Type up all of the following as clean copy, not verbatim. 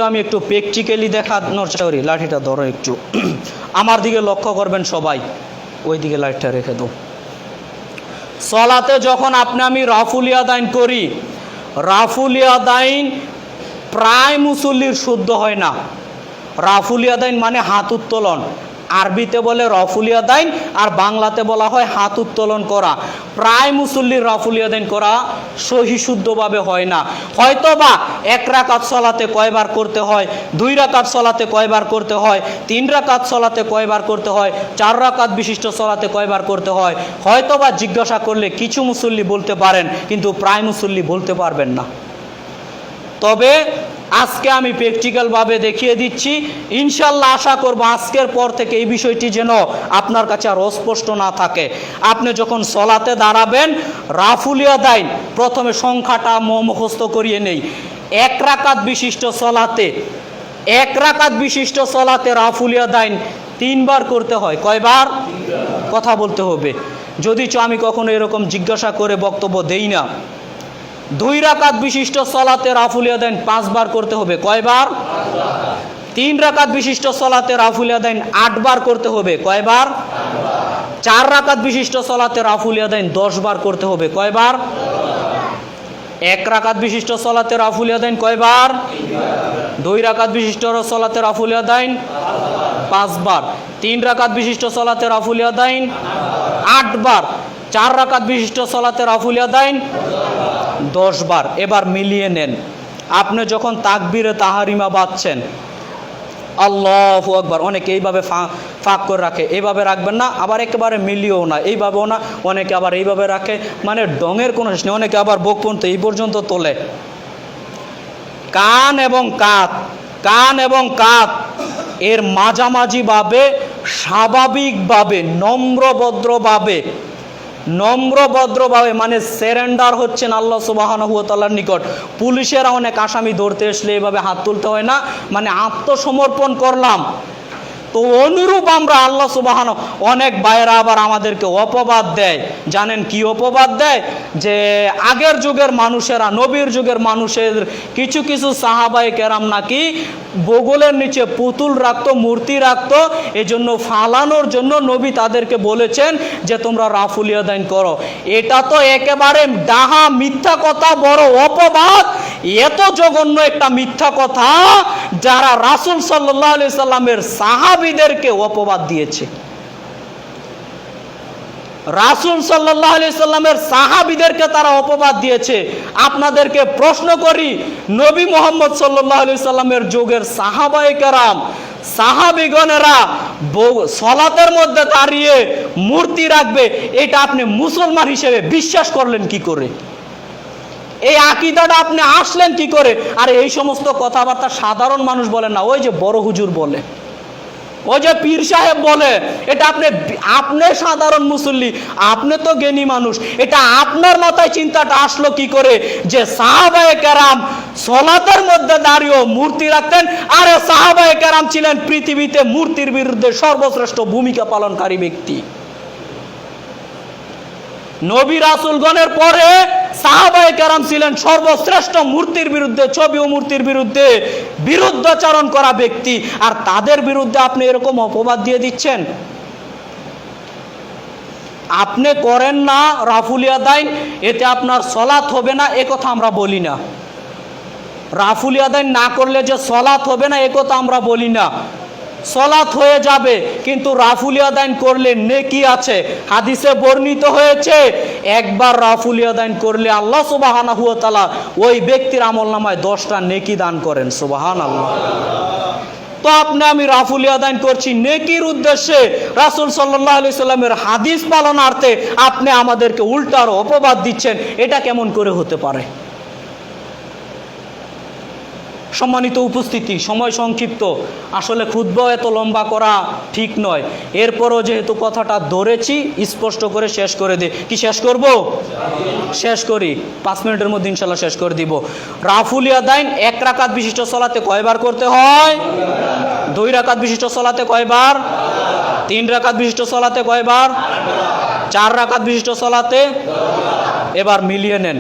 বিষয়টা আমি একটু প্র্যাকটিক্যালি দেখানোর চেষ্টা করি। লাঠিটা ধরো একটু, আমার দিকে লক্ষ্য করবেন সবাই, ওই দিকে লাঠিটা রেখে দাও। সলাতে যখন আমি রাফুল ইয়াদাইন করি, রাফুল ইয়াদাইন প্রায় মুসল্লির শুদ্ধ হয় না। রাফুল ইয়াদাইন মানে হাত উত্তোলন, আরবিতে বলে রাফুল ইয়াদাইন, আর বাংলাতে বলা হয় হাত উত্তোলন করা। প্রায় মুসল্লির রাফুল ইয়াদাইন করা সহি শুদ্ধভাবে হয় না। হয়তো বা 1 রাকাত সলাতে কয়বার করতে হয়, 2 রাকাত সলাতে কয়বার করতে হয়, 3 রাকাত সলাতে কয়বার করতে হয়, 4 রাকাত বিশিষ্ট সলাতে কয়বার করতে হয়, হয়তো বা জিজ্ঞাসা করলে কিছু মুসল্লি বলতে পারেন, কিন্তু প্রায় মুসল্লি বলতে পারবেন না। তবে আজকে আমি প্র্যাকটিক্যালভাবে দেখিয়ে দিচ্ছি, ইনশাল্লাহ আশা করব আজকের পর থেকে এই বিষয়টি যেন আপনার কাছে আর অস্পষ্ট না থাকে। আপনি যখন সলাতে দাঁড়াবেন, রাফুল ইয়াদাইন প্রথমে সংখ্যাটা মুখস্থ করিয়ে নেই। 1 রাকাত বিশিষ্ট সলাতে, 1 রাকাত বিশিষ্ট সলাতে রাফুল ইয়াদাইন 3 বার করতে হয়। কয়বার? কথা বলতে হবে, যদি আমি কখনো এরকম জিজ্ঞাসা করে বক্তব্য দেই না। 2 রাকাত বিশিষ্ট সলাতে রাফুল ইয়াদাইন 5 বার করতে হবে। কয়বার? 3 রাকাত বিশিষ্ট সলাতে রাফুল ইয়াদাইন 8 বার করতে হবে। কয়বার? 4 রাকাত বিশিষ্ট সলাতে রাফুল ইয়াদাইন 10 বার করতে হবে। কয়বার? 1 রাকাত বিশিষ্ট সলাতে রাফুল ইয়াদাইন কয়বার? 2 রাকাত বিশিষ্ট সলাতে রাফুল ইয়াদাইন 5 বার, 3 রাকাত বিশিষ্ট সলাতে রাফুল ইয়াদাইন 8 বার, 4 রাকাত বিশিষ্ট সলাতে রাফুল ইয়াদাইন 10 বার। এবার মিলিয়ে নেন, আপনি যখন তাকবীরে তাহারিমা বাঁধছেন, আল্লাহু আকবার, অনেকে এইভাবে ফাঁক করে রাখে, এইভাবে রাখবেন না, আবার একেবারে মিলিয়েও না, এইভাবেও না, অনেকে আবার এইভাবে রাখে, মানে ডঙের কোনো শেষ নেই। অনেকে আবার বুক পর্যন্ত এই পর্যন্ত তোলে। কান এবং কাঁধ, কান এবং কাঁধ এর মাঝামাঝিভাবে স্বাভাবিকভাবে নম্রভদ্রভাবে, নম্রভদ্রভাবে মানে সেরেন্ডার হচ্ছেন আল্লাহ সুবহানাহু ওয়া তাআলার নিকট। পুলিশেরা অনেক আসামি ধরতে আসলে এভাবে হাত তুলতে হয় না, মানে আত্মসমর্পণ করলাম। তো অনুরূপ আমরা আল্লাহ সুবহানাহু, অনেক ভাইয়েরা আবার আমাদেরকে অপবাদ দেয়, জানেন কি অপবাদ দেয়? যে আগের যুগের মানুষেরা, নবীর যুগের মানুষের কিছু কিছু সাহাবায়ে কেরাম নাকি বগলের নিচে পুতুল রাখতো, মূর্তি রাখতো, এজন্য ফালানোর জন্য নবী তাদেরকে বলেছেন যে তোমরা রাফুল ইয়াদাইন করো। এটা তো একেবারে ডাহা মিথ্যা কথা, বড় অপবাদ। এত জঘন্য একটা মিথ্যা কথা যারা রাসূল সাল্লাল্লাহু আলাইহি সাল্লামের সাহাবীদেরকে অপবাদ দিয়েছে। রাসূল সাল্লাল্লাহু আলাইহি সাল্লামের সাহাবীদেরকে তারা অপবাদ দিয়েছে। আপনাদেরকে প্রশ্ন করি, নবী মুহাম্মদ সাল্লাল্লাহু আলাইহি সাল্লামের যুগের সাহাবায়ে কেরাম, সাহাবীগণেরা সলাতের মধ্যে দাঁড়িয়ে মূর্তি রাখবে, এটা আপনি মুসলমান হিসেবে বিশ্বাস করলেন কি করে? এই আকীদাটা আপনি আসলেন কি করে? আর এই সমস্ত কথাবার্তা সাধারণ মানুষ বলে না, ওই যে বড় হুজুর বলে, ওই যে পীর সাহেব বলে, এটা আপনি সাধারণ মুসল্লি, আপনি তো জ্ঞানী মানুষ, এটা আপনার মাথায় চিন্তাটা আসলো কি করে যে সাহাবায়ে কেরাম সলাতের মধ্যে দাঁড়িয়েও মূর্তি রাখতেন? আরে সাহাবায়ে কেরাম ছিলেন পৃথিবীতে মূর্তির বিরুদ্ধে সর্বশ্রেষ্ঠ ভূমিকা পালনকারী ব্যক্তি। নবী রাসূলগণের পরে সাহাবায়ে কেরাম ছিলেন সর্বশ্রেষ্ঠ মূর্তির বিরুদ্ধে, ছবি ও মূর্তির বিরুদ্ধে বিরুদ্ধাচরণ করা ব্যক্তি, আর তাদের বিরুদ্ধে আপনি এরকম অপবাদ দিয়ে দিচ্ছেন। আপনি করেন না রাফুল ইয়াদাইন, এতে আপনার সলাত হবে না, এ কথা আমরা বলি না। রাফুল ইয়াদাইন না করলে যে সলাত হবে না, এ কথা আমরা বলি না। সলাত হয়ে যাবে, কিন্তু রাফুল ইয়াদাইন করলে নেকি আছে। হাদিসে বর্ণিত হয়েছে, একবার রাফুল ইয়াদাইন করলে আল্লাহ সুবহানাহু ওয়া তাআলা ওই ব্যক্তির আমলনামায় 10টা নেকি দান করেন। সুবহানাল্লাহ। তো আমি রাফুল ইয়াদাইন করছি নেকির উদ্দেশ্যে, রাসূল সাল্লাল্লাহু আলাইহি সাল্লামের হাদিস পালনার্থে, আপনি আমাদেরকে উল্টার অপবাদ দিচ্ছেন, এটা কেমন করে হতে পারে? সম্মানিত উপস্থিতি, সময় সংক্ষিপ্ত, আসলে খুতবা এত লম্বা করা ঠিক নয়। এরপরও যেহেতু কথাটা ধরেছি, স্পষ্ট করে শেষ করে দিই। কি শেষ করব? শেষ করি, 5 মিনিটের মধ্যে ইনশাল্লাহ শেষ করে দিব। রাফুল ইয়াদাইন 1 রাকাত বিশিষ্ট সলাতে কয়বার করতে হয়? 2 রাকাত বিশিষ্ট সলাতে কয়বার? 3 রাকাত বিশিষ্ট সলাতে কয়বার? 4 রাকাত বিশিষ্ট সলাতে? এবার মিলিয়ে নেন,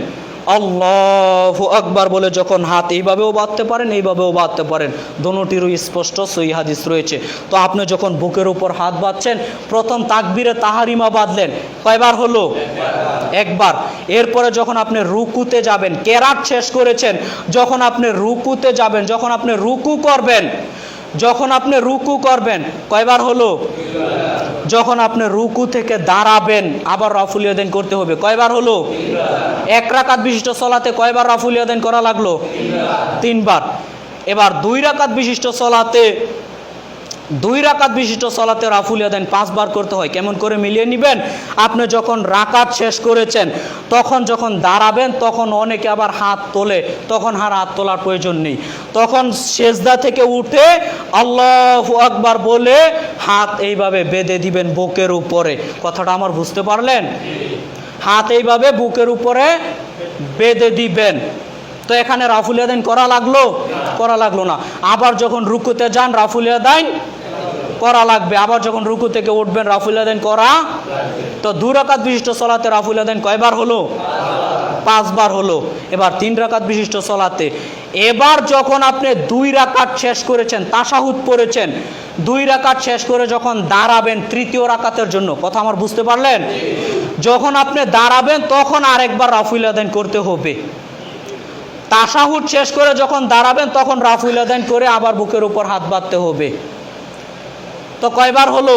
আল্লাহু আকবার বলে যখন হাত এইভাবেও বাঁধতে পারেন, এইভাবেও বাঁধতে পারেন, দোনোটিরই স্পষ্ট সহিহ হাদিস রয়েছে। তো আপনি যখন বুকের উপর হাত বাঁধছেন, প্রথম তাকবীরে তাহারিমা বাঁধলেন, কয়বার হলো? একবার। এরপরে যখন আপনি রুকুতে যাবেন, কেরাত শেষ করেছেন, যখন আপনি রুকুতে যাবেন, যখন আপনি রুকু করবেন, কয়বার হলো? যখন আপনি রুকু থেকে দাঁড়াবেন, আবার রাফুল ইয়াদাইন করতে হবে, কয়বার হলো? এক রাকাত বিশিষ্ট সলাতে কয়বার রাফুল ইয়াদাইন করা লাগলো? 3 বার। এবার 2 রাকাত বিশিষ্ট সলাতে রাফুল ইয়াদাইন 5 বার করতে হয়। কেমন করে মিলিয়ে নেবেন? আপনি যখন রাকাত শেষ করেছেন, তখন যখন দাঁড়াবেন, তখন অনেকে আবার হাত তোলে, তখন হাত তোলার প্রয়োজন নেই। তখন সেজদা থেকে উঠে আল্লাহু আকবার বলে হাত এইভাবে বেঁধে দিবেন বুকের উপরে। কথাটা আমার বুঝতে পারলেন? হাত এইভাবে বুকের উপরে বেঁধে দিবেন। তো এখানে রাফুল ইয়াদাইন করা লাগলো না। আবার যখন রুকুতে যান, রাফুল ইয়াদাইন করা লাগবে। আবার যখন রুকু থেকে উঠবেন, রাফুল ইয়াদাইন করা। তো 2 রাকাত বিশিষ্ট সলাতে রাফুল ইয়াদাইন কয়বার হলো? 5 বার হলো। এবার 3 রাকাত বিশিষ্ট সলাতে, এবার যখন আপনি 2 রাকাত শেষ করেছেন, তাশাহুদ পড়েছেন, 2 রাকাত শেষ করে যখন দাঁড়াবেন তৃতীয় রাকাতের জন্য, কথা আমার বুঝতে পারলেন? যখন আপনি দাঁড়াবেন, তখন আরেকবার রাফুল ইয়াদাইন করতে হবে। তাশাহুদ শেষ করে যখন দাঁড়াবেন, তখন রাফুল ইয়াদাইন করে আবার বুকের উপর হাত বাঁধতে হবে। তো কয়বার হলো?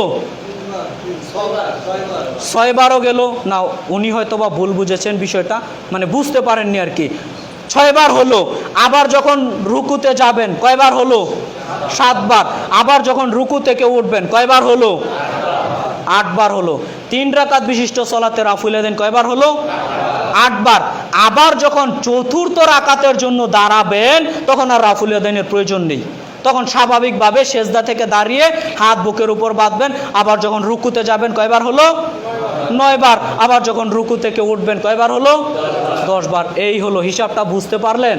6 বারও গেল না। উনি হয়তো বা ভুল বুঝেছেন বিষয়টা, মানে বুঝতে পারেননি আর কি। 6 বার হলো। আবার যখন রুকুতে যাবেন, কয়বার হলো? 7 বার। আবার যখন রুকু থেকে উঠবেন, কয়বার হলো? 8 বার হলো। 3 রাকাত বিশিষ্ট সলাতে রাফুল ইয়াদাইন কয়বার হলো? 8 বার। আবার যখন চতুর্থ রাকাতের জন্য দাঁড়াবেন, তখন আর রাফুল ইয়াদাইনের প্রয়োজন নেই। তখন স্বাভাবিকভাবে সেজদা থেকে দাঁড়িয়ে হাত বুকের উপর বাঁধবেন। আবার যখন রুকুতে যাবেন, কয়বার হলো? 9 বার। আবার যখন রুকু থেকে উঠবেন, কয়বার হলো? 10 বার। এই হলো হিসাবটা, বুঝতে পারলেন?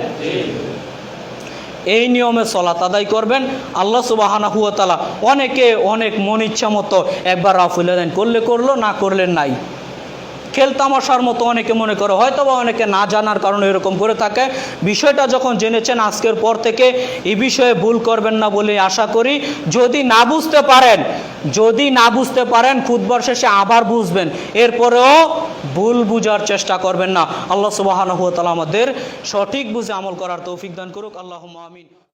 এই নিয়মে সলাত আদায় করবেন। আল্লাহ সুবহানাহু ওয়া তাআলা অনেকে অনেক মন ইচ্ছা মতো একবার রাফুল ইয়াদাইন করলে করলো, না করলে নাই। খেলতামাশার মতো অনেকে মনে করে, হয়তো বা অনেকে না জানার কারণে এরকম করে থাকে। বিষয়টা যখন জেনেছেন, আজকের পর থেকে এই বিষয়ে ভুল করবেন না বলে আশা করি। যদি না বুঝতে পারেন খুতবার শেষে আবার বুঝবেন, এরপরেও ভুল বুঝার চেষ্টা করবেন না। আল্লাহ সুবহানাহু ওয়া তাআলা আমাদের সঠিক বুঝে আমল করার তৌফিক দান করুক। আল্লাহুম্মা আমিন।